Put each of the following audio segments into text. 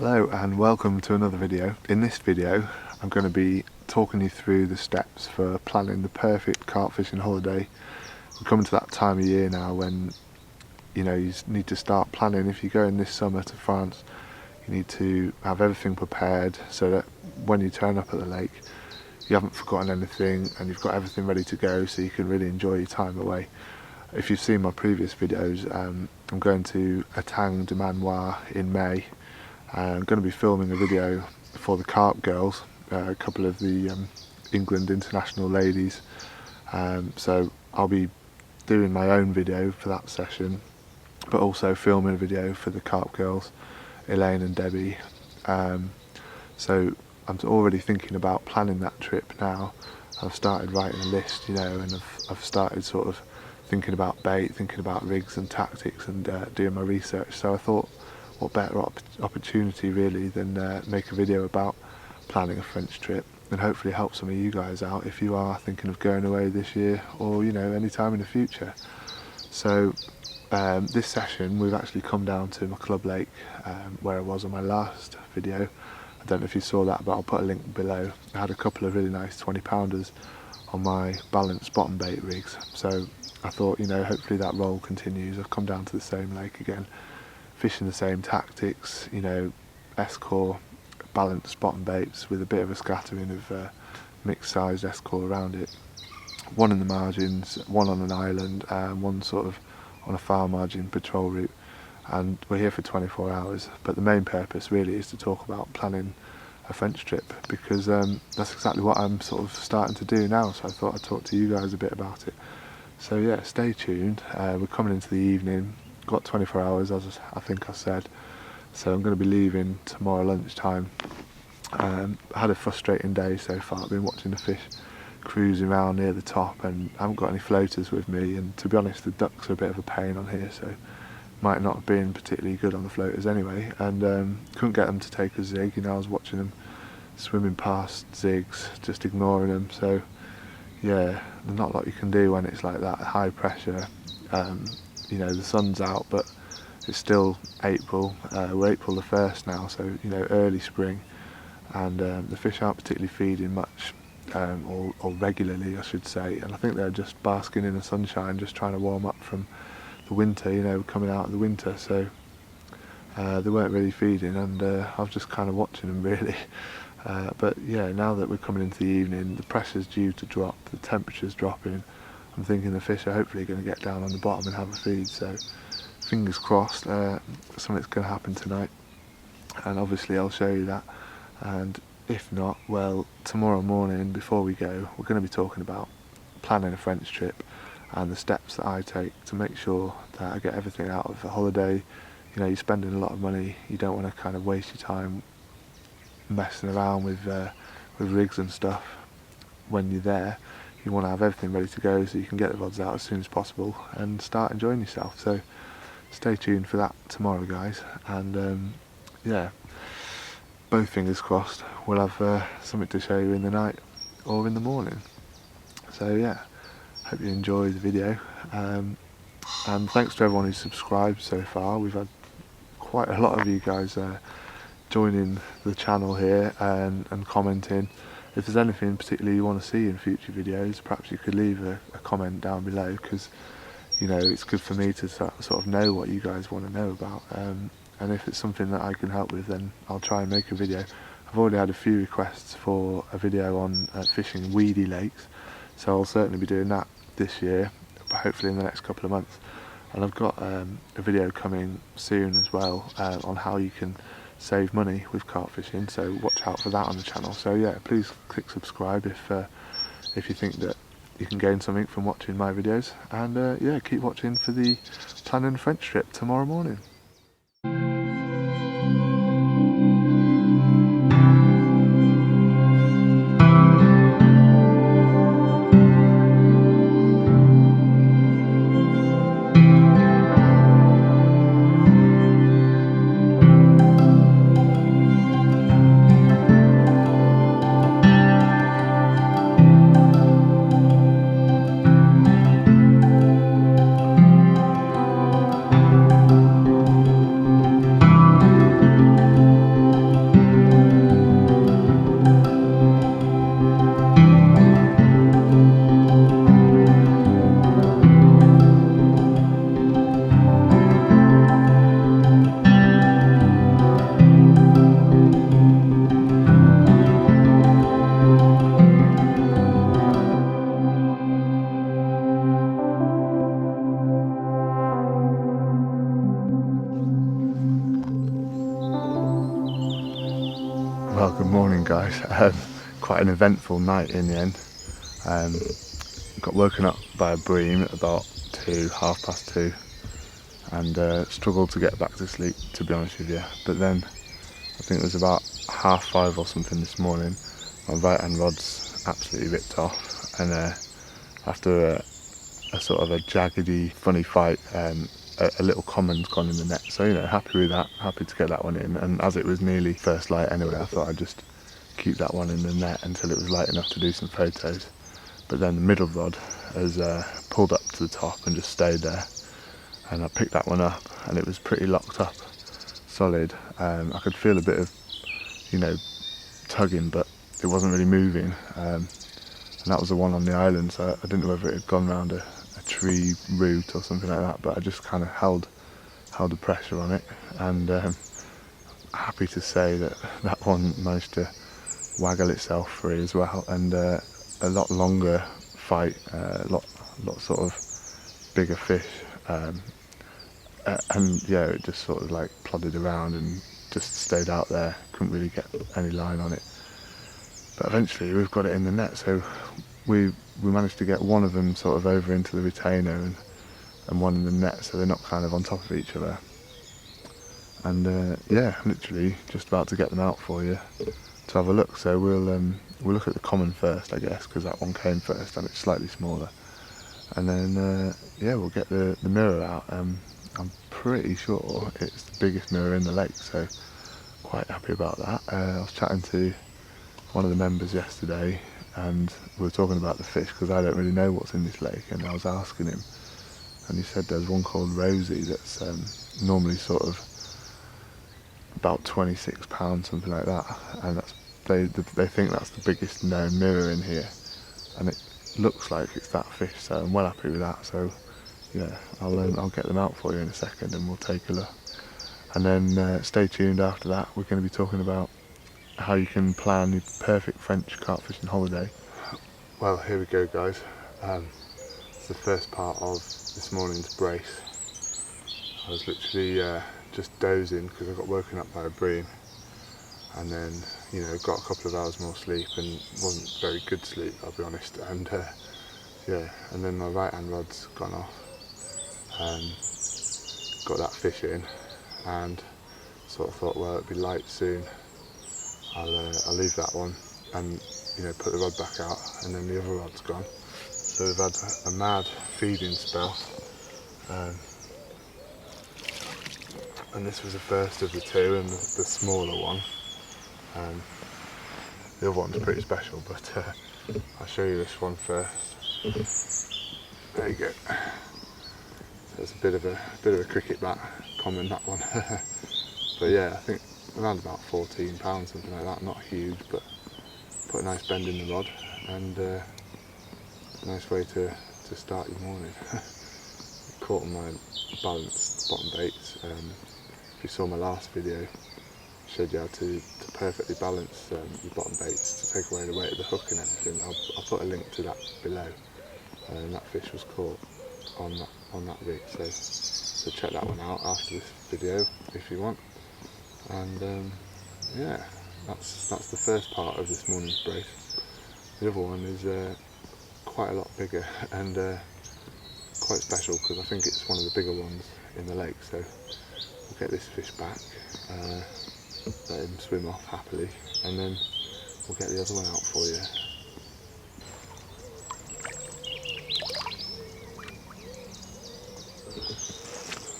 Hello and welcome to another video. In this video I'm going to be talking you through the steps for planning the perfect carp fishing holiday. We're coming to that time of year now when you need to start planning. If you're going this summer to France, you need to have everything prepared so that when you turn up at the lake you haven't forgotten anything and you've got everything ready to go so you can really enjoy your time away. If you've seen my previous videos, I'm going to Etang de Manoir in May. I'm going to be filming a video for the Carp girls, a couple of the England international ladies, so I'll be doing my own video for that session, but also filming a video for the Carp girls, Elaine and Debbie. So I'm already thinking about planning that trip now. I've started writing a list, and I've started sort of thinking about bait, thinking about rigs and tactics, and doing my research. So I thought, what better opportunity really than make a video about planning a French trip and hopefully help some of you guys out if you are thinking of going away this year or any time in the future. So this session we've actually come down to my club lake where I was on my last video. I don't know if you saw that, but I'll put a link below. I had a couple of really nice 20-pounders on my balanced bottom bait rigs, so I thought hopefully that roll continues. I've come down to the same lake again, fishing the same tactics, S-core balanced bottom baits with a bit of a scattering of mixed sized S-core around it. One in the margins, one on an island, and one sort of on a far margin patrol route. And we're here for 24 hours, but the main purpose really is to talk about planning a French trip, because that's exactly what I'm sort of starting to do now, so I thought I'd talk to you guys a bit about it. So yeah, stay tuned. We're coming into the evening, got 24 hours as I think I said, so I'm going to be leaving tomorrow lunchtime. I had a frustrating day so far. I've been watching the fish cruising around near the top and I haven't got any floaters with me, and to be honest the ducks are a bit of a pain on here, so might not have been particularly good on the floaters anyway, and couldn't get them to take a zig. I was watching them swimming past zigs, just ignoring them. So yeah, there's not a lot you can do when it's like that, high pressure. The sun's out but it's still April, we're April the 1st now, so early spring, and the fish aren't particularly feeding much, or regularly I should say, and I think they're just basking in the sunshine, just trying to warm up from the winter, coming out of the winter, so they weren't really feeding, and I was just kind of watching them really. But yeah, now that we're coming into the evening, the pressure's due to drop, the temperature's dropping. I'm thinking the fish are hopefully going to get down on the bottom and have a feed, so fingers crossed something's going to happen tonight, and obviously I'll show you that. And if not, well, tomorrow morning before we go, we're going to be talking about planning a French trip and the steps that I take to make sure that I get everything out of the holiday. You're spending a lot of money, you don't want to kind of waste your time messing around with rigs and stuff when you're there. You want to have everything ready to go so you can get the rods out as soon as possible and start enjoying yourself. So stay tuned for that tomorrow, guys, and yeah, both fingers crossed we'll have something to show you in the night or in the morning. So yeah, hope you enjoy the video, and thanks to everyone who's subscribed so far. We've had quite a lot of you guys joining the channel here and commenting. If there's anything particularly you want to see in future videos, perhaps you could leave a comment down below, because it's good for me to sort of know what you guys want to know about, and if it's something that I can help with, then I'll try and make a video. I've already had a few requests for a video on fishing weedy lakes, so I'll certainly be doing that this year, hopefully in the next couple of months. And I've got a video coming soon as well on how you can save money with carp fishing, so watch out for that on the channel. So yeah, please click subscribe if you think that you can gain something from watching my videos, and yeah, keep watching for the planning French trip tomorrow morning. Well, good morning guys. Quite an eventful night in the end. Got woken up by a bream at about 2:30, and struggled to get back to sleep, to be honest with you. But then I think it was about 5:30 or something this morning, my right hand rod's absolutely ripped off, and after a sort of a jaggedy funny fight, a little common's gone in the net, so happy with that, happy to get that one in. And as it was nearly first light anyway, I thought I'd just keep that one in the net until it was light enough to do some photos. But then the middle rod has pulled up to the top and just stayed there, and I picked that one up and it was pretty locked up, solid. I could feel a bit of tugging, but it wasn't really moving, and that was the one on the island, so I didn't know whether it had gone round a tree root or something like that, but I just kind of held the pressure on it, and happy to say that that one managed to waggle itself free as well, and a lot longer fight, a lot sort of bigger fish, and yeah, it just sort of like plodded around and just stayed out there, couldn't really get any line on it. But eventually we've got it in the net, so we managed to get one of them sort of over into the retainer and one in the net, so they're not kind of on top of each other. And yeah, literally just about to get them out for you to have a look. So we'll look at the common first, I guess, because that one came first and it's slightly smaller. And then yeah, we'll get the mirror out. I'm pretty sure it's the biggest mirror in the lake, so quite happy about that. I was chatting to one of the members yesterday, and we were talking about the fish because I don't really know what's in this lake, and I was asking him, and he said there's one called Rosie that's normally sort of about £26, something like that, and they think that's the biggest known mirror in here, and it looks like it's that fish, so I'm well happy with that. So yeah, I'll get them out for you in a second and we'll take a look, and then stay tuned after that. We're going to be talking about how you can plan your perfect French carp fishing holiday. Well, here we go guys. It's the first part of this morning's brace. I was literally just dozing because I got woken up by a bream, and then got a couple of hours more sleep, and wasn't very good sleep, I'll be honest, and yeah, and then my right hand rod's gone off, got that fish in, and sort of thought, well, it'll be light soon, I'll leave that one and put the rod back out, and then the other rod's gone. So we've had a mad feeding spell, and this was the first of the two, and the smaller one. The other one's pretty special, but I'll show you this one first. There you go. So it's a bit of a cricket bat, common, that one. But yeah, I think around about £14, something like that. Not huge, but put a nice bend in the rod, and a nice way to start your morning. Caught on my balanced bottom baits. If you saw my last video, showed you how to perfectly balance your bottom baits to take away the weight of the hook and everything. I'll put a link to that below, and that fish was caught on that rig, so check that one out after this video if you want. And yeah, that's the first part of this morning's brace. The other one is quite a lot bigger and quite special because I think it's one of the bigger ones in the lake. So we'll get this fish back, let him swim off happily, and then we'll get the other one out for you.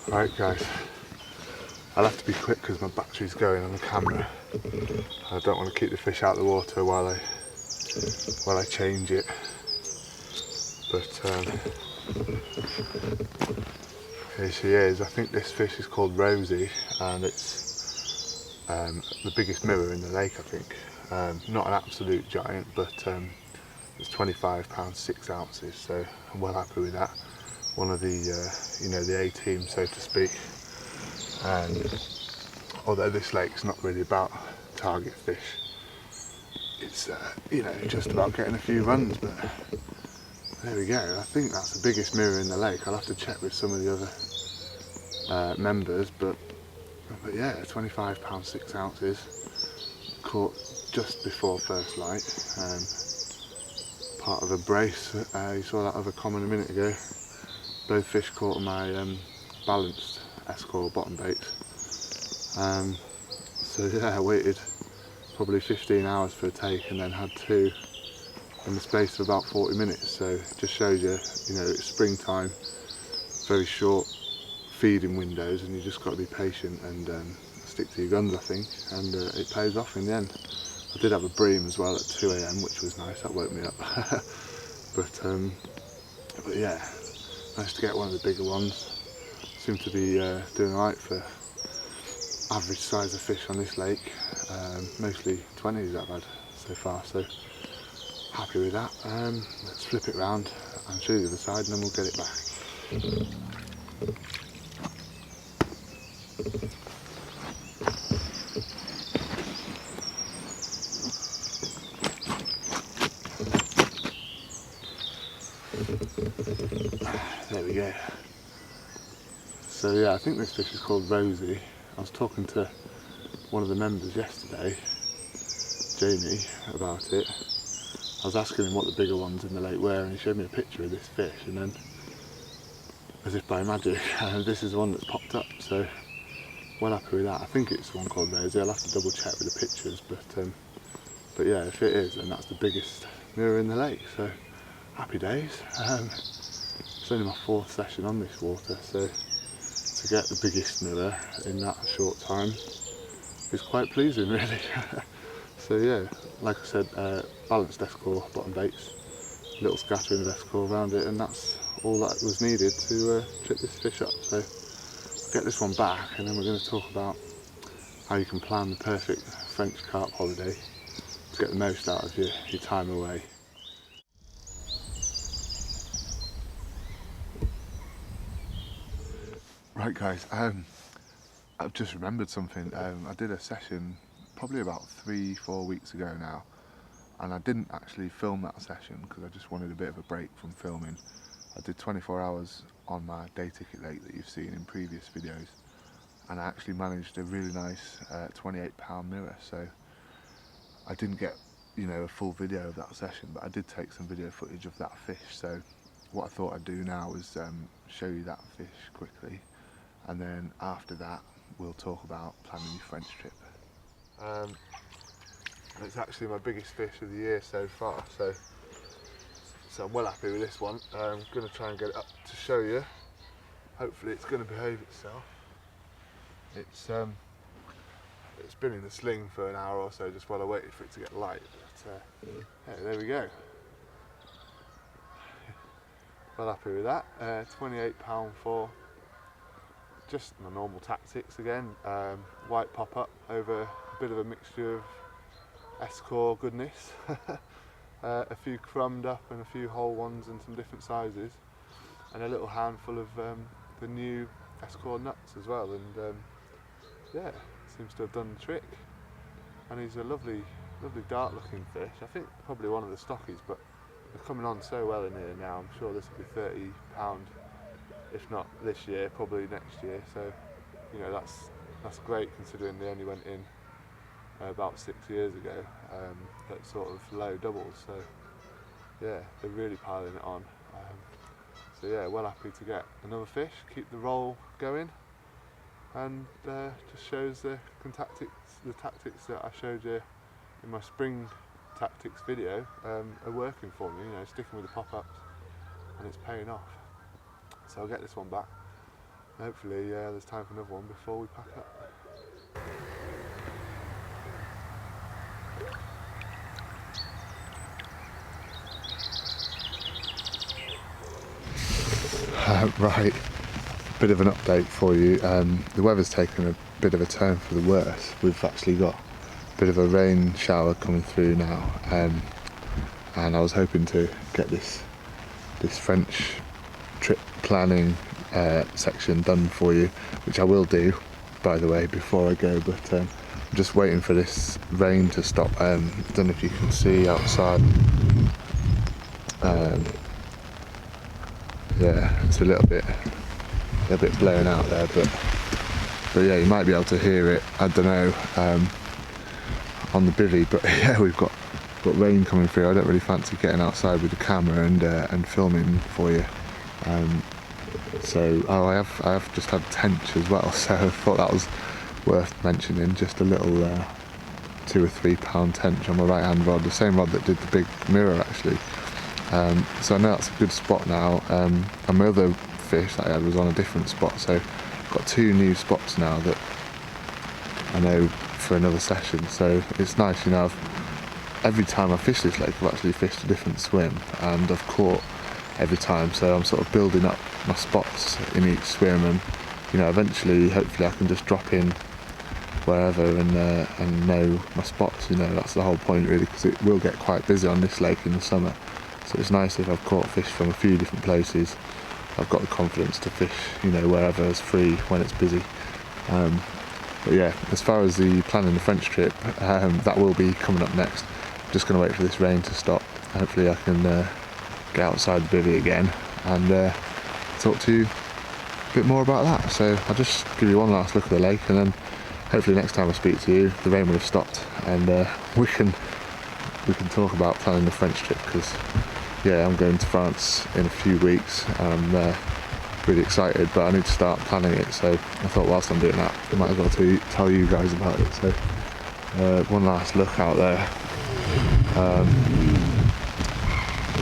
Right guys, I'll have to be quick because my battery's going on the camera. I don't want to keep the fish out of the water while I change it. But here she is. I think this fish is called Rosie, and it's the biggest mirror in the lake, I think. Not an absolute giant, but it's £25, 6 ounces, so I'm well happy with that. One of the the A team, so to speak. Although this lake's not really about target fish, it's just about getting a few runs. But there we go. I think that's the biggest mirror in the lake. I'll have to check with some of the other members, but yeah, £25, 6 ounces. Caught just before first light, part of a brace. You saw that other comment a minute ago. Both fish caught on my balanced S-core bottom bait. So yeah, I waited probably 15 hours for a take and then had two in the space of about 40 minutes. So it just shows you, you know, it's springtime, very short feeding windows, and you just got to be patient and stick to your guns, I think, and it pays off in the end. I did have a bream as well at 2 AM, which was nice, that woke me up. but yeah, managed to get one of the bigger ones. Seemed to be doing alright for average size of fish on this lake. Mostly 20s I've had so far, so happy with that. Let's flip it round and show you the other side and then we'll get it back. There we go. So yeah, I think this fish is called Rosie. I was talking to one of the members yesterday, Jamie, about it. I was asking him what the bigger ones in the lake were, and he showed me a picture of this fish, and then, as if by magic, this is the one that's popped up, so well happy with that. I think it's one called Rosie. I'll have to double check with the pictures, but yeah, if it is, then that's the biggest mirror in the lake, so happy days. It's only my 4th session on this water, so to get the biggest mirror in that short time is quite pleasing, really. So yeah, like I said, balanced S-core bottom baits, little scattering of S-core around it, and that's all that was needed to trip this fish up. So I'll get this one back, and then we're going to talk about how you can plan the perfect French carp holiday to get the most out of your time away. Right guys, I've just remembered something. I did a session probably about 3-4 weeks ago now, and I didn't actually film that session because I just wanted a bit of a break from filming. I did 24 hours on my day ticket lake that you've seen in previous videos, and I actually managed a really nice 28-pound mirror. So I didn't get, you know, a full video of that session, but I did take some video footage of that fish. So what I thought I'd do now is show you that fish quickly, and then after that we'll talk about planning your French trip. It's actually my biggest fish of the year so far, so I'm well happy with this one. I'm going to try and get it up to show you. Hopefully it's going to behave itself. It's been in the sling for an hour or so just while I waited for it to get light, but yeah, there we go. Well happy with that. 28 £4. Just my normal tactics again. White pop up over a bit of a mixture of S-core goodness. A few crumbed up and a few whole ones and some different sizes, and a little handful of the new S-core nuts as well, and yeah, seems to have done the trick. And he's a lovely dark looking fish. I think probably one of the stockies, but they're coming on so well in here now. I'm sure this will be £30, if not this year, probably next year. So, you know, that's great considering they only went in about 6 years ago at sort of low doubles. So yeah, they're really piling it on. So yeah, well happy to get another fish, keep the roll going, and just shows the tactics that I showed you in my spring tactics video are working for me. You know, sticking with the pop-ups, and it's paying off. So I'll get this one back. Hopefully there's time for another one before we pack up. Right, bit of an update for you. The weather's taken a bit of a turn for the worse. We've actually got a bit of a rain shower coming through now, and I was hoping to get this French trip planning section done for you, which I will do, by the way, before I go, but I'm just waiting for this rain to stop. I don't know if you can see outside. Yeah, it's a little bit blowing out there, but yeah, you might be able to hear it. I don't know. on the bivvy, but yeah, we've got rain coming through. I don't really fancy getting outside with the camera and filming for you. So I have just had tench as well, so I thought that was worth mentioning. Just a little 2 or 3 pound tench on my right hand rod, the same rod that did the big mirror actually. So I know that's a good spot now, and my other fish that I had was on a different spot, so I've got 2 new spots now that I know for another session. So it's nice, you know, every time I fish this lake I've actually fished a different swim and I've caught every time, so I'm sort of building up my spots in each swim, and you know, eventually hopefully I can just drop in wherever and know my spots. You know, that's the whole point really, because it will get quite busy on this lake in the summer, so it's nice if I've caught fish from a few different places. I've got the confidence to fish, you know, wherever is free when it's busy. But yeah, as far as the planning the French trip, that will be coming up next. I'm just going to wait for this rain to stop. Hopefully I can get outside the bivvy again and talk to you a bit more about that. So I'll just give you one last look at the lake, and then hopefully next time I speak to you the rain will have stopped, and we can talk about planning the French trip, because yeah, I'm going to France in a few weeks and I'm really excited, but I need to start planning it. So I thought whilst I'm doing that I might as well tell you guys about it. So one last look out there.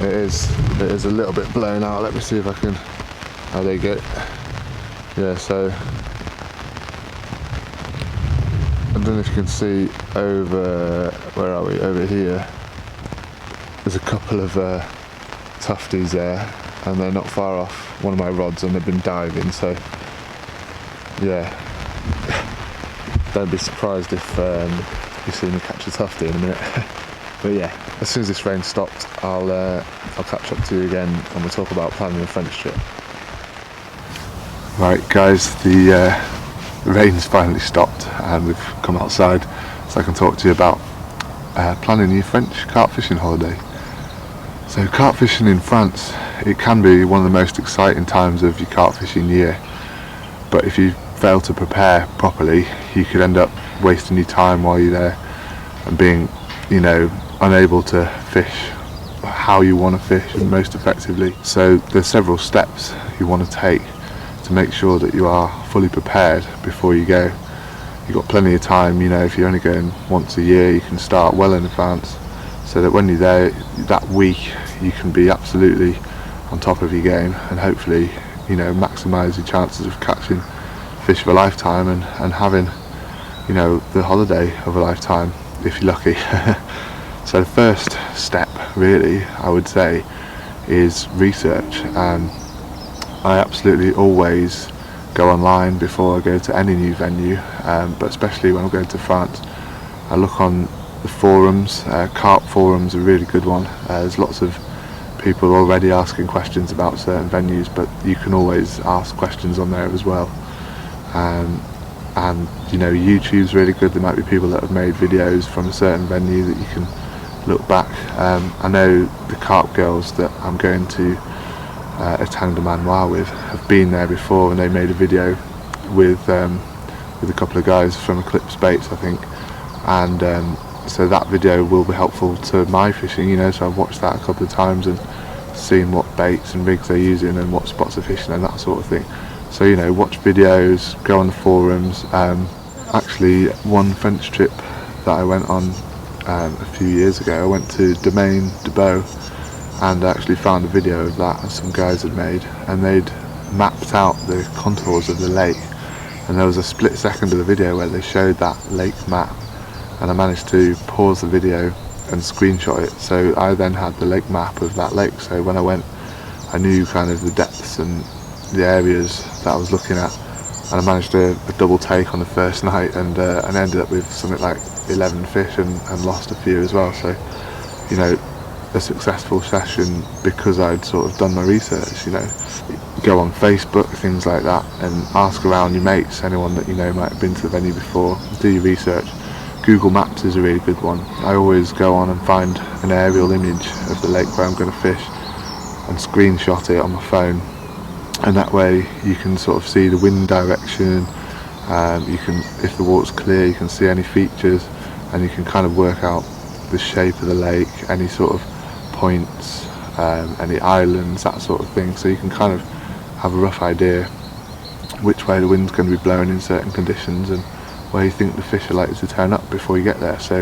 It is a little bit blown out. Let me see if I can. Oh, there you go. Yeah, so I don't know if you can see over, where are we? Over here. There's a couple of tufties there, and they're not far off one of my rods, and they've been diving. So yeah, don't be surprised if you see me catch a tufty in a minute. But yeah, as soon as this rain stops, I'll catch up to you again and we'll talk about planning the French trip. Right guys, the rain's finally stopped and we've come outside, so I can talk to you about planning your French carp fishing holiday. So carp fishing in France, it can be one of the most exciting times of your carp fishing year, but if you fail to prepare properly, you could end up wasting your time while you're there and being, you know, unable to fish how you want to fish and most effectively. So there's several steps you want to take to make sure that you are fully prepared before you go. You've got plenty of time, you know, if you're only going once a year, you can start well in advance, so that when you're there that week you can be absolutely on top of your game and hopefully, you know, maximise your chances of catching fish of a lifetime and having, you know, the holiday of a lifetime if you're lucky. So the first step really, I would say, is research, and I absolutely always go online before I go to any new venue, but especially when I'm going to France, I look on the forums. Carp forums are a really good one. There's lots of people already asking questions about certain venues, but you can always ask questions on there as well. And you know, YouTube's really good. There might be people that have made videos from a certain venue that you can look back. I know the carp girls that I'm going to Etang de Manoir with have been there before, and they made a video with a couple of guys from Eclipse Baits, I think, and so that video will be helpful to my fishing, you know, so I've watched that a couple of times and seen what baits and rigs they're using and what spots they're fishing and that sort of thing. So, you know, watch videos, go on the forums. Actually, one French trip that I went on a few years ago, I went to Domaine de Beau, and I actually found a video of that some guys had made, and they'd mapped out the contours of the lake, and there was a split second of the video where they showed that lake map, and I managed to pause the video and screenshot it, so I then had the lake map of that lake, so when I went I knew kind of the depths and the areas that I was looking at, and I managed a double take on the first night, and ended up with something like 11 fish and lost a few as well. So, you know, a successful session because I'd sort of done my research. You know, go on Facebook, things like that, and ask around your mates, anyone that you know might have been to the venue before. Do your research. Google Maps is a really good one. I always go on and find an aerial image of the lake where I'm going to fish and screenshot it on my phone, and that way you can sort of see the wind direction. You can, if the water's clear, you can see any features, and you can kind of work out the shape of the lake, any sort of points, any islands, that sort of thing, so you can kind of have a rough idea which way the wind's going to be blowing in certain conditions and where you think the fish are likely to turn up before you get there, so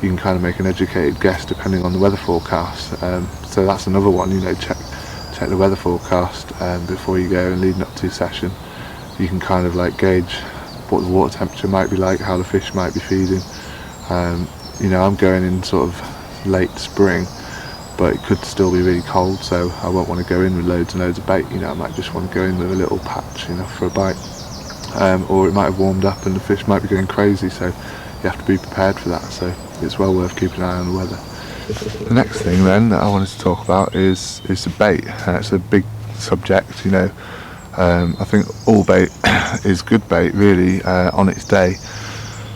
you can kind of make an educated guess depending on the weather forecast. So that's another one, you know, check the weather forecast before you go, and leading up to session you can kind of like gauge what the water temperature might be like, how the fish might be feeding. You know, I'm going in sort of late spring, but it could still be really cold, so I won't want to go in with loads and loads of bait. You know, I might just want to go in with a little patch, you know, for a bite. Or it might have warmed up and the fish might be going crazy, so you have to be prepared for that, so it's well worth keeping an eye on the weather. The next thing then that I wanted to talk about is the bait. It's a big subject, you know. I think all bait is good bait really on its day,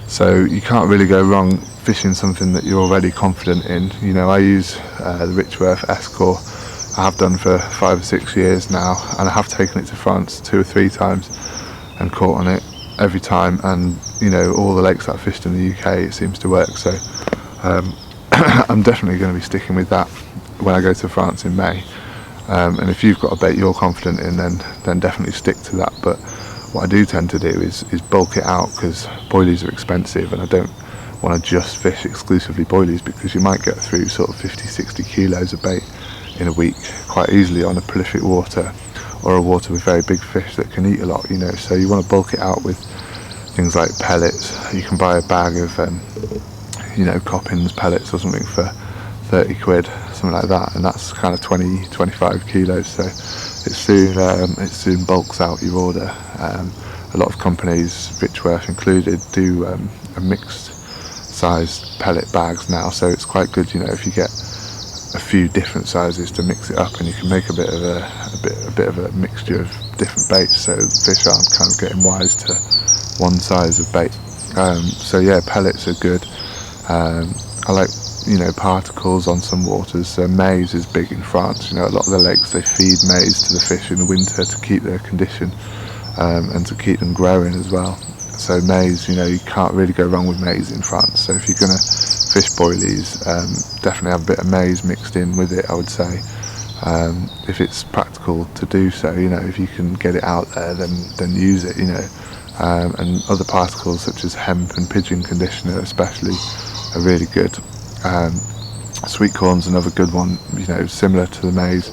so you can't really go wrong fishing something that you're already confident in. You know, I use the Richworth S-Core. I have done for 5 or 6 years now, and I have taken it to France 2 or 3 times and caught on it every time, and you know, all the lakes that I've fished in the UK it seems to work, so I'm definitely going to be sticking with that when I go to France in May. And if you've got a bait you're confident in, then definitely stick to that. But what I do tend to do is bulk it out, because boilies are expensive, and I don't want to just fish exclusively boilies, because you might get through sort of 50-60 kilos of bait in a week quite easily on a prolific water, or a water with very big fish that can eat a lot, you know. So you want to bulk it out with things like pellets. You can buy a bag of you know, Coppins pellets or something for 30 quid, something like that, and that's kind of 20-25 kilos, so it soon bulks out your order. A lot of companies, Richworth included, do a mixed sized pellet bags now, so it's quite good, you know, if you get a few different sizes to mix it up, and you can make a bit of a mixture of different baits, so fish aren't kind of getting wise to one size of bait. So yeah, pellets are good. I like, you know, particles on some waters. So maize is big in France. You know, a lot of the lakes, they feed maize to the fish in the winter to keep their condition, and to keep them growing as well. So maize, you know, you can't really go wrong with maize in France. So if you're going to fish boilies, definitely have a bit of maize mixed in with it, I would say. If it's practical to do so, you know, if you can get it out there, then use it, you know. And other particles such as hemp and pigeon conditioner especially are really good. Sweet corn's another good one, you know, similar to the maize.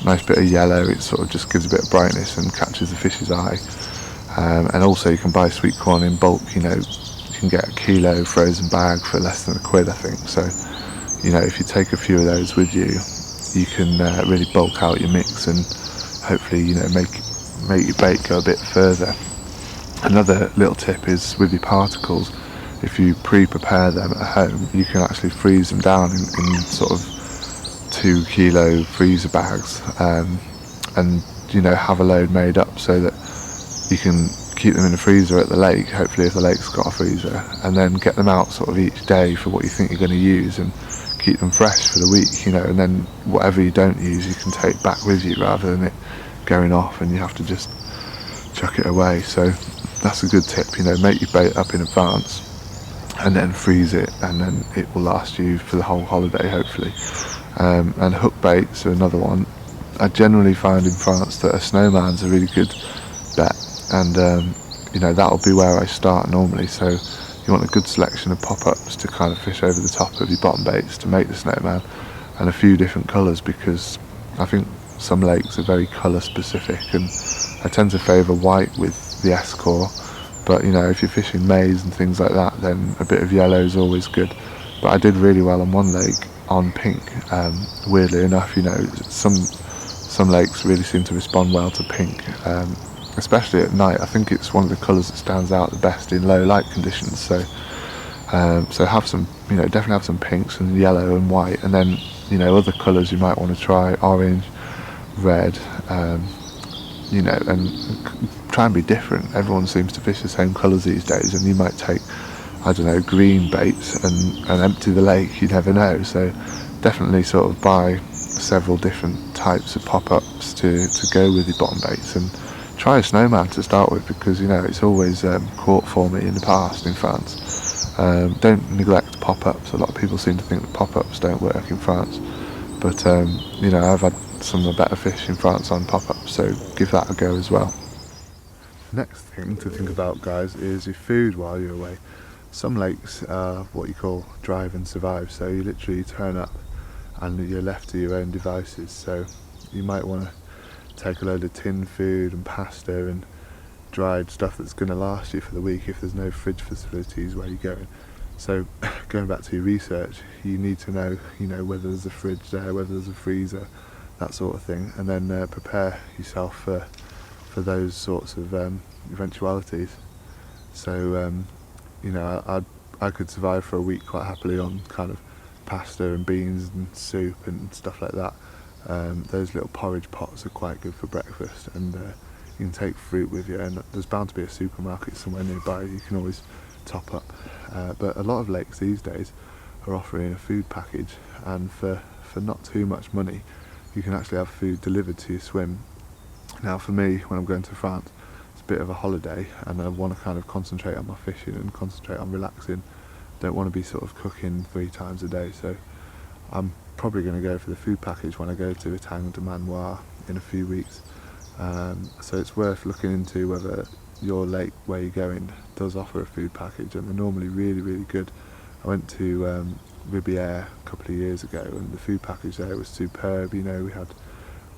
Nice bit of yellow, it sort of just gives a bit of brightness and catches the fish's eye. And also you can buy sweet corn in bulk, you know, you can get a kilo frozen bag for less than £1, I think. So, you know, if you take a few of those with you, you can really bulk out your mix and hopefully, you know, make your bait go a bit further. Another little tip is with your particles, if you pre-prepare them at home, you can actually freeze them down in sort of 2 kilo freezer bags, and you know, have a load made up so that you can keep them in the freezer at the lake, hopefully if the lake's got a freezer, and then get them out sort of each day for what you think you're going to use, and keep them fresh for the week, you know. And then whatever you don't use you can take back with you, rather than it going off and you have to just chuck it away. So that's a good tip, you know, make your bait up in advance and then freeze it, and then it will last you for the whole holiday hopefully. And hook baits are another one. I generally find in France that a snowman's a really good bet, and you know, that'll be where I start normally. So you want a good selection of pop-ups to kind of fish over the top of your bottom baits to make the snowman, and a few different colours, because I think some lakes are very colour specific, and I tend to favour white with the S-Core. But you know, if you're fishing maize and things like that, then a bit of yellow is always good. But I did really well on one lake on pink. Weirdly enough, you know, some lakes really seem to respond well to pink, especially at night. I think it's one of the colours that stands out the best in low light conditions. So have some, you know, definitely have some pinks and yellow and white, and then, you know, other colours you might want to try: orange, red, you know, and try and be different. Everyone seems to fish the same colours these days, and you might take, I don't know, green baits and empty the lake, you never know. So definitely sort of buy several different types of pop-ups to go with your bottom baits, and try a snowman to start with, because, you know, it's always caught for me in the past in France. Don't neglect pop-ups. A lot of people seem to think that pop-ups don't work in France, but you know, I've had some of the better fish in France on pop-ups, so give that a go as well. Next thing to think about, guys, is your food while you're away. Some lakes are what you call drive and survive, so you literally turn up and you're left to your own devices, so you might want to take a load of tin food and pasta and dried stuff that's going to last you for the week if there's no fridge facilities where you're going. So going back to your research, you need to know, you know, whether there's a fridge there, whether there's a freezer, that sort of thing, and then prepare yourself for those sorts of eventualities. So you know, I could survive for a week quite happily on kind of pasta and beans and soup and stuff like that. Those little porridge pots are quite good for breakfast, and you can take fruit with you, and there's bound to be a supermarket somewhere nearby you can always top up. But a lot of lakes these days are offering a food package, and for not too much money you can actually have food delivered to your swim. Now for me, when I'm going to France, it's a bit of a holiday and I want to kind of concentrate on my fishing and concentrate on relaxing. Don't want to be sort of cooking 3 times a day, so I'm probably going to go for the food package when I go to Etang de Manoir in a few weeks. So it's worth looking into whether your lake where you're going does offer a food package, and they're normally really, really good. I went to Ribière a couple of years ago and the food package there was superb. You know, we had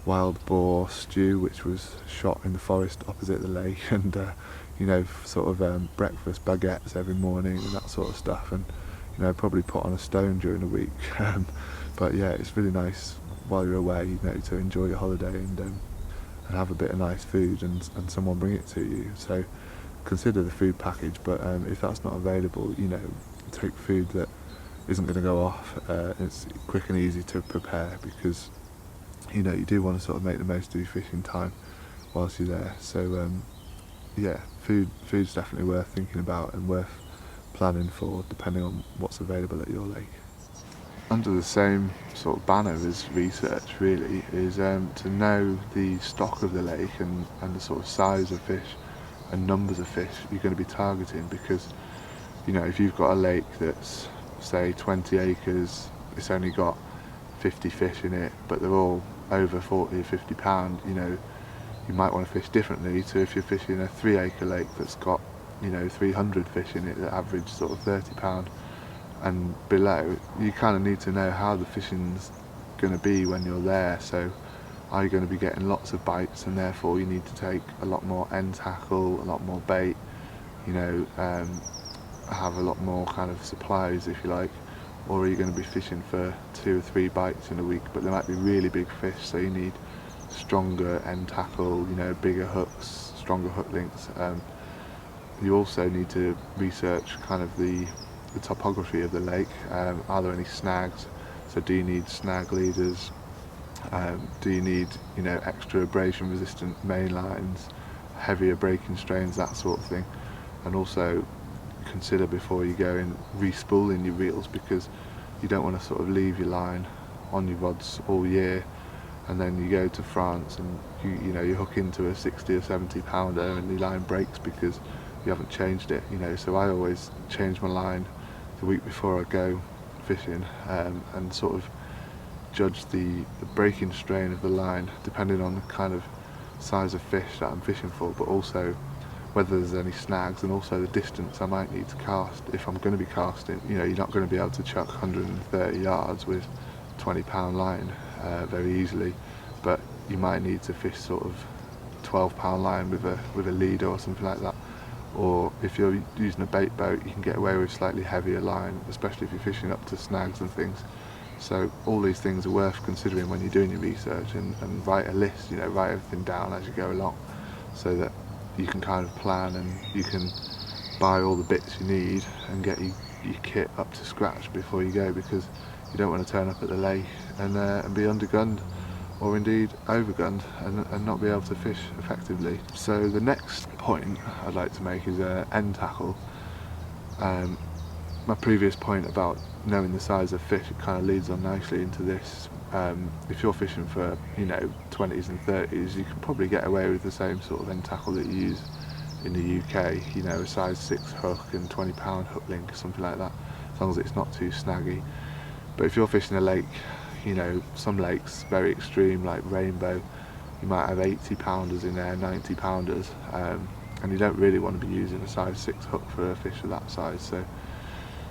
wild boar stew which was shot in the forest opposite the lake, and you know, sort of breakfast baguettes every morning and that sort of stuff, and you know, probably put on a stone during the week. But yeah, it's really nice while you're away, you know, to enjoy your holiday and have a bit of nice food and someone bring it to you. So consider the food package, but if that's not available, you know, take food that isn't going to go off. It's quick and easy to prepare, because you know, you do want to sort of make the most of your fishing time whilst you're there. So yeah, food's definitely worth thinking about and worth planning for, depending on what's available at your lake. Under the same sort of banner as research really is to know the stock of the lake and the sort of size of fish and numbers of fish you're going to be targeting, because you know, if you've got a lake that's say 20 acres, it's only got 50 fish in it, but they're all over 40 or 50 pound, you know, you might want to fish differently to if you're fishing a 3 acre lake that's got, you know, 300 fish in it that average sort of 30 pound and below. You kind of need to know how the fishing's going to be when you're there. So are you going to be getting lots of bites, and therefore you need to take a lot more end tackle, a lot more bait, you know, have a lot more kind of supplies if you like, or are you going to be fishing for 2 or 3 bites in a week, but there might be really big fish, so you need stronger end tackle, you know, bigger hooks, stronger hook links. You also need to research kind of the topography of the lake. Are there any snags? So do you need snag leaders? Do you need, you know, extra abrasion resistant main lines, heavier breaking strains, that sort of thing? And also consider before you go in respooling your reels, because you don't want to sort of leave your line on your rods all year and then you go to France and you know, you hook into a 60 or 70 pounder and your line breaks because you haven't changed it, you know. So I always change my line the week before I go fishing, and sort of judge the breaking strain of the line depending on the kind of size of fish that I'm fishing for, but also whether there's any snags, and also the distance I might need to cast if I'm going to be casting. You know, you're not going to be able to chuck 130 yards with 20 pound line very easily, but you might need to fish sort of 12 pound line with a leader or something like that. Or if you're using a bait boat, you can get away with slightly heavier line, especially if you're fishing up to snags and things. So all these things are worth considering when you're doing your research, and write a list, you know, write everything down as you go along, so that you can kind of plan and you can buy all the bits you need and get your kit up to scratch before you go, because you don't want to turn up at the lake and be undergunned or indeed overgunned and not be able to fish effectively. So the next point I'd like to make is end tackle. My previous point about knowing the size of fish, it kind of leads on nicely into this. If you're fishing for, you know, 20s and 30s, you can probably get away with the same sort of end tackle that you use in the UK, you know, a size 6 hook and £20 hook link or something like that, as long as it's not too snaggy. But if you're fishing a lake, you know, some lakes very extreme like Rainbow, you might have 80 pounders in there, 90 pounders, and you don't really want to be using a size 6 hook for a fish of that size. So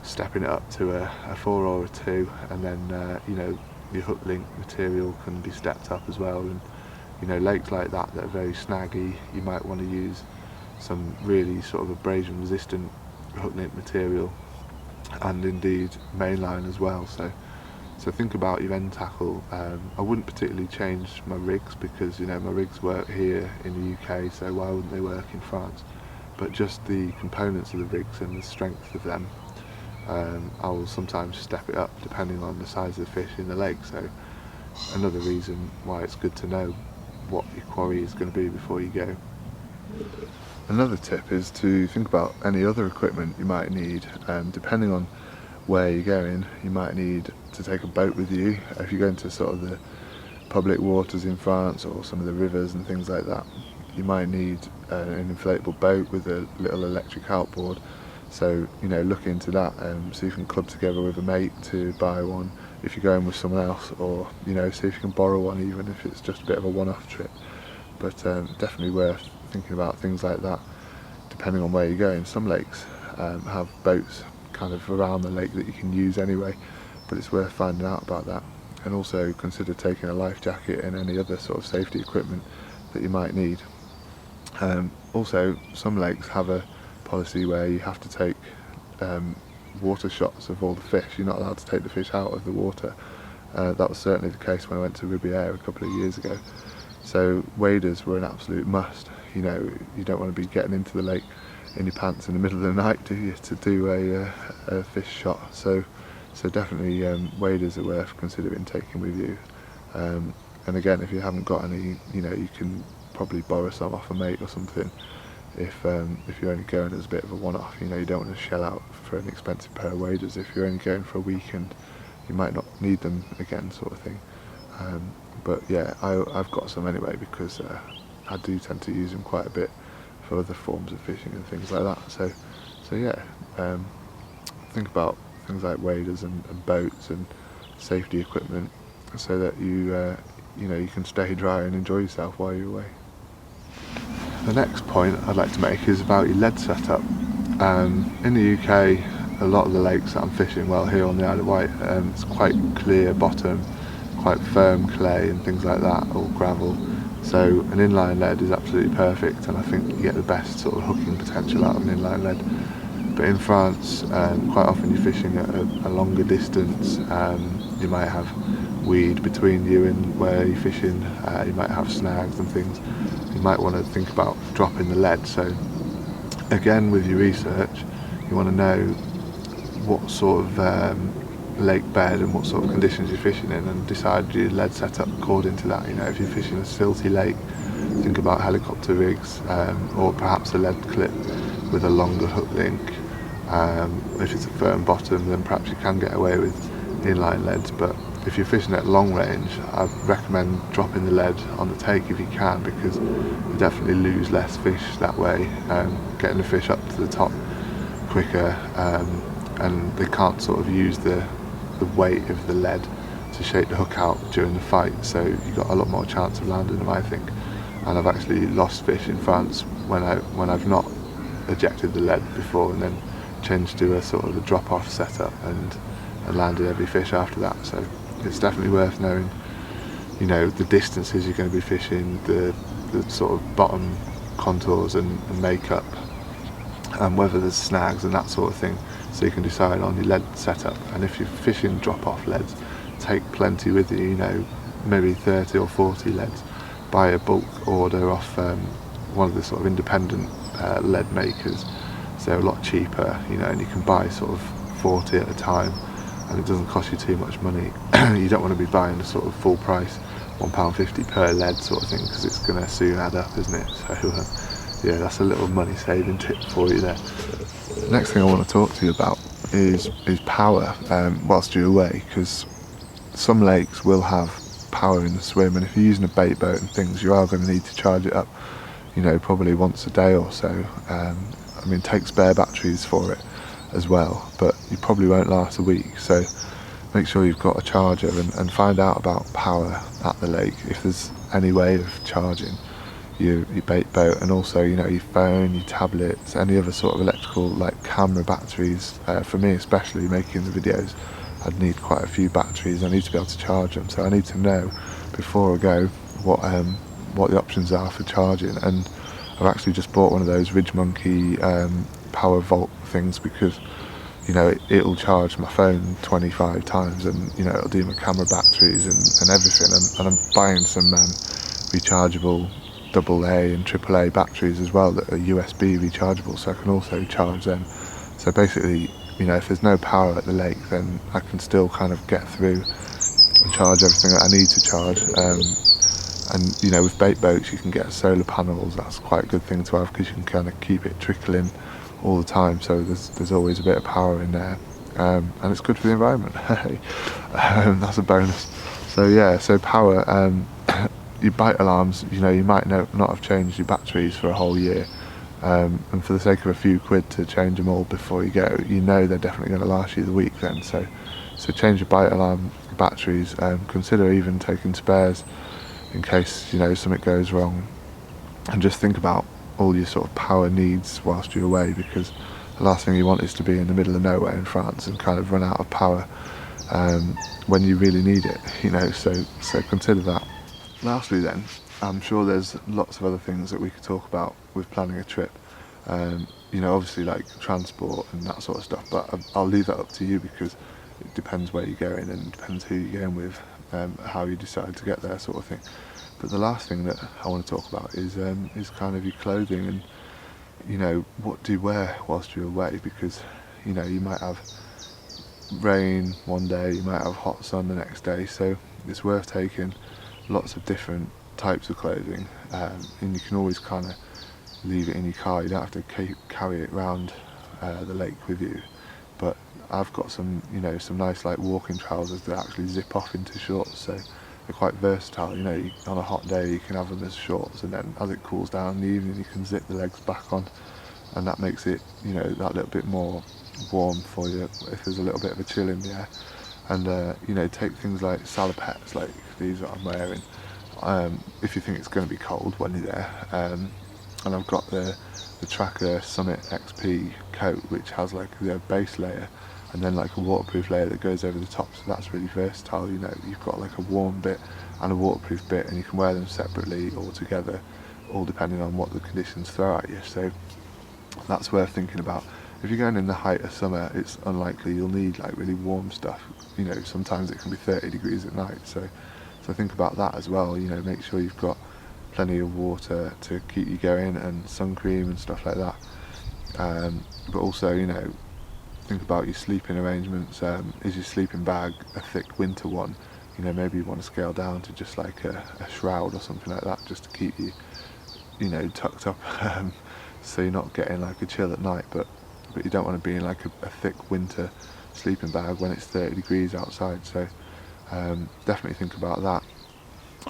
stepping it up to a 4 or a 2, and then you know, your hook link material can be stepped up as well. And you know, lakes like that that are very snaggy, you might want to use some really sort of abrasion resistant hook link material, and indeed mainline as well. So think about your end tackle. I wouldn't particularly change my rigs, because you know, my rigs work here in the UK, so why wouldn't they work in France? But just the components of the rigs and the strength of them, I will sometimes step it up depending on the size of the fish in the lake. So another reason why it's good to know what your quarry is going to be before you go. Another tip is to think about any other equipment you might need. Depending on where you're going, you might need to take a boat with you. If you're going to sort of the public waters in France or some of the rivers and things like that, you might need an inflatable boat with a little electric outboard. So you know, look into that, so you can club together with a mate to buy one if you're going with someone else, or you know, see if you can borrow one even if it's just a bit of a one-off trip. But definitely worth thinking about things like that depending on where you're going. Some lakes have boats kind of around the lake that you can use anyway, but it's worth finding out about that. And also consider taking a life jacket and any other sort of safety equipment that you might need. Also, some lakes have a policy where you have to take water shots of all the fish. You're not allowed to take the fish out of the water. That was certainly the case when I went to Riviera a couple of years ago. So waders were an absolute must. You know, you don't want to be getting into the lake in your pants in the middle of the night, do you, to do a fish shot? So definitely waders are worth considering taking with you. And again, if you haven't got any, you know, you can probably borrow some off a mate or something. If you're only going as a bit of a one-off, you know, you don't want to shell out for an expensive pair of waders. If you're only going for a weekend, you might not need them again, sort of thing. But yeah, I've got some anyway, because I do tend to use them quite a bit for other forms of fishing and things like that. So yeah, think about things like waders and boats and safety equipment, so that you know, you can stay dry and enjoy yourself while you're away. The next point I'd like to make is about your lead setup. In the UK, a lot of the lakes that I'm fishing, well, here on the Isle of Wight, it's quite clear bottom, quite firm clay and things like that, or gravel. So an inline lead is absolutely perfect, and I think you get the best sort of hooking potential out of an inline lead. But in France, quite often you're fishing at a longer distance. You might have weed between you and where you're fishing. You might have snags and things. You might want to think about dropping the lead. So again, with your research, you want to know what sort of lake bed and what sort of conditions you're fishing in, and decide your lead setup according to that. You know, if you're fishing a silty lake, think about helicopter rigs, or perhaps a lead clip with a longer hook link. If it's a firm bottom, then perhaps you can get away with inline leads. But if you're fishing at long range, I'd recommend dropping the lead on the take if you can, because you definitely lose less fish that way, getting the fish up to the top quicker, and they can't sort of use the weight of the lead to shake the hook out during the fight, so you've got a lot more chance of landing them, I think. And I've actually lost fish in France when I've not ejected the lead before, and then changed to a sort of a drop-off setup, and landed every fish after that. So it's definitely worth knowing, you know, the distances you're going to be fishing, the sort of bottom contours and makeup, and whether there's snags and that sort of thing, so you can decide on your lead setup. And if you're fishing drop-off leads, take plenty with you, you know, maybe 30 or 40 leads. Buy a bulk order off one of the sort of independent lead makers, so they're a lot cheaper, you know, and you can buy sort of 40 at a time, and it doesn't cost you too much money. You don't want to be buying a sort of full price £1.50 per lead sort of thing, because it's going to soon add up, isn't it? So yeah, that's a little money saving tip for you there. Next thing I want to talk to you about is power whilst you're away, because some lakes will have power in the swim, and if you're using a bait boat and things, you are going to need to charge it up you know, probably once a day or so. I mean, take spare batteries for it as well, but you probably won't last a week, so make sure you've got a charger, and find out about power at the lake, if there's any way of charging your bait boat, and also, you know, your phone, your tablets, any other sort of electrical, like camera batteries. For me especially, making the videos, I'd need quite a few batteries. I need to be able to charge them, so I need to know before I go what the options are for charging. And I've actually just bought one of those Ridge Monkey power vault things, because, you know, it'll charge my phone 25 times, and, you know, it'll do my camera batteries and everything. And I'm buying some rechargeable AA and AAA batteries as well that are USB rechargeable, so I can also charge them. So basically, you know, if there's no power at the lake, then I can still kind of get through and charge everything that I need to charge. And, you know, with bait boats you can get solar panels. That's quite a good thing to have, because you can kind of keep it trickling all the time, so there's always a bit of power in there, and it's good for the environment. That's a bonus. So yeah, so power. Your bite alarms, you know, you might not have changed your batteries for a whole year, and for the sake of a few quid to change them all before you go, you know they're definitely going to last you the week then. So change your bite alarm batteries. Consider even taking spares in case, you know, something goes wrong, and just think about all your sort of power needs whilst you're away, because the last thing you want is to be in the middle of nowhere in France and kind of run out of power when you really need it, you know. So consider that. Lastly then, I'm sure there's lots of other things that we could talk about with planning a trip, you know, obviously like transport and that sort of stuff, but I'll leave that up to you, because it depends where you're going and it depends who you're going with, how you decide to get there, sort of thing. But the last thing that I want to talk about is kind of your clothing, and, you know, what do you wear whilst you're away, because, you know, you might have rain one day, you might have hot sun the next day, so it's worth taking lots of different types of clothing, and you can always kind of leave it in your car. You don't have to carry it around the lake with you. But I've got some, you know, some nice like walking trousers that actually zip off into shorts, so they're quite versatile. You know, on a hot day you can have them as shorts, and then as it cools down in the evening you can zip the legs back on, and that makes it, you know, that little bit more warm for you if there's a little bit of a chill in the air. And you know, take things like salopettes, like these that I'm wearing, if you think it's going to be cold when you're there. And I've got the Tracker Summit XP coat, which has like the base layer and then like a waterproof layer that goes over the top, so that's really versatile. You know, you've got like a warm bit and a waterproof bit, and you can wear them separately or together, all depending on what the conditions throw at you. So that's worth thinking about. If you're going in the height of summer, it's unlikely you'll need like really warm stuff. You know, sometimes it can be 30 degrees at night, so think about that as well. You know, make sure you've got plenty of water to keep you going, and sun cream and stuff like that. But also, you know, think about your sleeping arrangements. Is your sleeping bag a thick winter one? You know, maybe you want to scale down to just like a shroud or something like that, just to keep you, you know, tucked up, so you're not getting like a chill at night, but you don't want to be in like a thick winter sleeping bag when it's 30 degrees outside. So definitely think about that.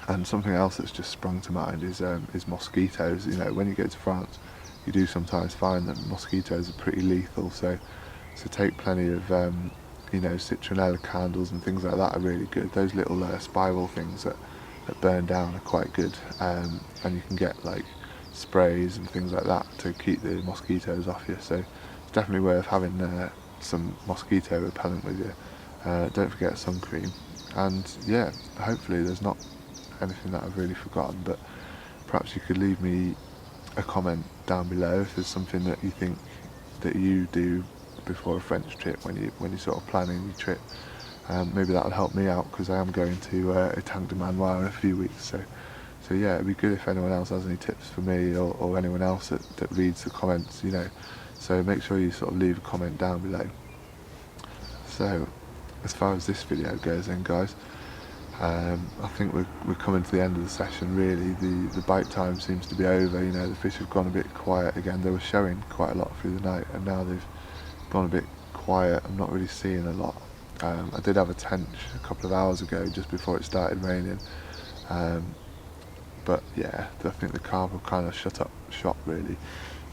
And something else that's just sprung to mind is mosquitoes. You know, when you go to France, you do sometimes find that mosquitoes are pretty lethal. So take plenty of you know, citronella candles and things like that are really good. Those little spiral things that burn down are quite good, and you can get like sprays and things like that to keep the mosquitoes off you. So it's definitely worth having some mosquito repellent with you. Don't forget sun cream. And yeah, hopefully there's not anything that I've really forgotten, but perhaps you could leave me a comment down below if there's something that you think that you do before a French trip, when you're sort of planning your trip. Maybe that'll help me out, because I am going to Etang de Manoir in a few weeks. So yeah, it'd be good if anyone else has any tips for me, or anyone else that reads the comments, you know. So make sure you sort of leave a comment down below. So as far as this video goes then, guys, I think we're coming to the end of the session really. The bite time seems to be over. You know, the fish have gone a bit quiet again. They were showing quite a lot through the night, and now they've gone a bit quiet. I'm not really seeing a lot. I did have a tench a couple of hours ago just before it started raining, but yeah, I think the carp have kind of shut up shop really.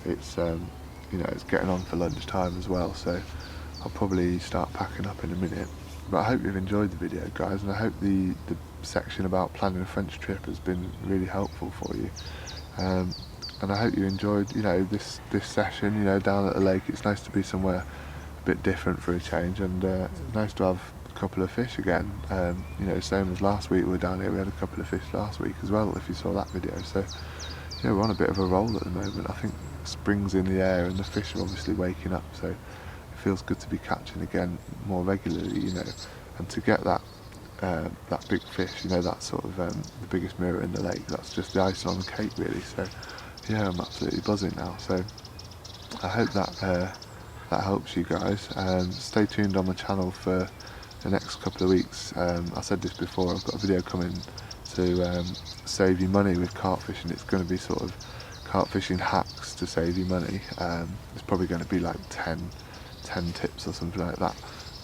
It's you know, it's getting on for lunchtime as well, so I'll probably start packing up in a minute. But I hope you've enjoyed the video, guys, and I hope the section about planning a French trip has been really helpful for you. And I hope you enjoyed, you know, this session, you know, down at the lake. It's nice to be somewhere a bit different for a change, and nice to have a couple of fish again. You know, same as last week we were down here, we had a couple of fish last week as well, if you saw that video. So yeah, we're on a bit of a roll at the moment. I think spring's in the air and the fish are obviously waking up, so it feels good to be catching again more regularly, you know, and to get that big fish, you know, that sort of the biggest mirror in the lake, that's just the icing on the cake really. So yeah, I'm absolutely buzzing now. So I hope that that helps you guys. Stay tuned on the channel for the next couple of weeks. I said this before, I've got a video coming to save you money with carp fishing. It's going to be sort of carp fishing hacks to save you money. It's probably going to be like 10 tips or something like that.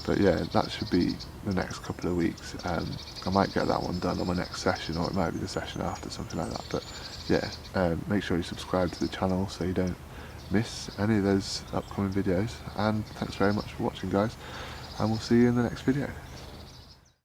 But yeah, that should be the next couple of weeks. I might get that one done on my next session, or it might be the session after, something like that. But yeah, make sure you subscribe to the channel so you don't miss any of those upcoming videos. And thanks very much for watching, guys, and we'll see you in the next video.